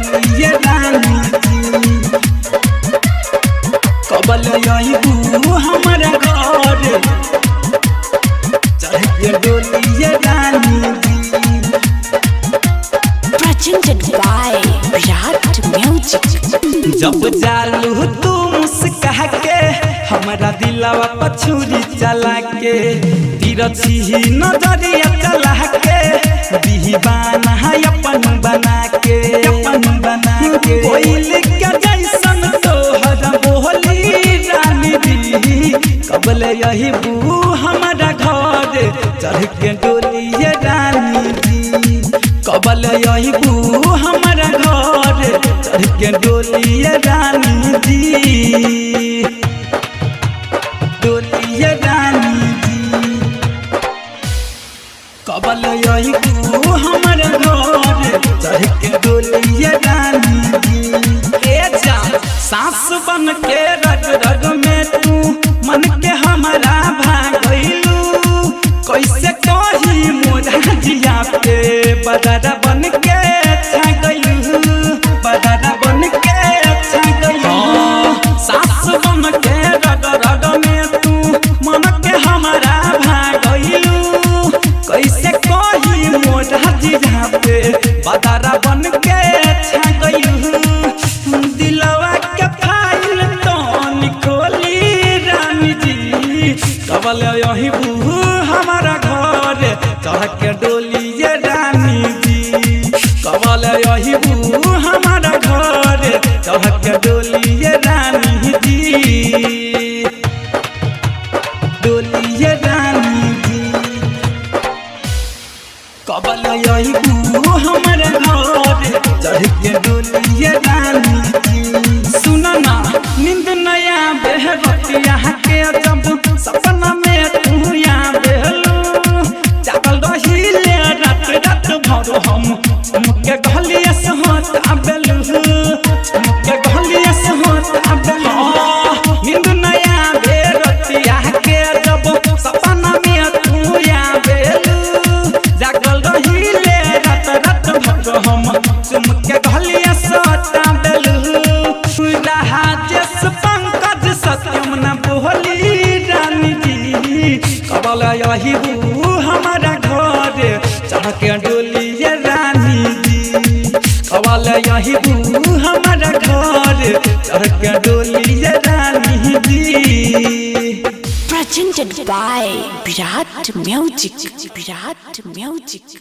डोलिए रानी जी कबल आइबू हमारा घर चढ़ के डोलिए रानी जी। Presented by Virat Music। जब चालू तू मुस्का के हमारा दिलवा पछुरी चला के तिरछी नजरिया चला के दीवाना है अपन बना के कोयल के जैसन तोहरा बोली रानी जी कबल आइबू हमारा घर चढ़ के डोलिए रानी जी कबल आइबू हमारा घर चढ़ के डोलिए रानी जी डोलिए रानी जी कबल आइबू हमारा घर चढ़ के डोलिए रानी जी। ए जा सास बन के रग रग में तू मन के हमारा भागलू कैसे कही मोरा जिया पे बदरा बन के छा गइलू बदरा बन के छा गइलू सास बन के रग रग में तू मन के हमारा भागलू कैसे कही मोरा जिया पे बदरा बन के छा गइलू दिलवा के फाइल तो निकोली रानी जी कबल आइबू हमारा घर चढ़ के डोलिए रानी जी कबल आइबू हमारा घर चढ़ के डोलिए रानी जी डोलिए रानी जी कबल आइबू हमारा घर चढ़ के डोलिए रानी जी। सुना ना नींद नया बेहरतिया के जब सपना में तू या बेहलू जागल रहिले रात रात भर हम मुके गलिया से होत आबेलू मुके गलिया से होत आबेलू नींद नया बेहरतिया के जब सपना में तू या बेहलू जागल रहिले रात रात भर हम मुके गलिया से होत आबेलू राजेश पंकज सत्यम न बोली रानी जी कबल आइबू हमारा घर चढ़ के डोलिए रानी जी कबल आइबू हमारा घर चढ़ के डोलिए रानी जी। Presented by Virat Music। Virat Music।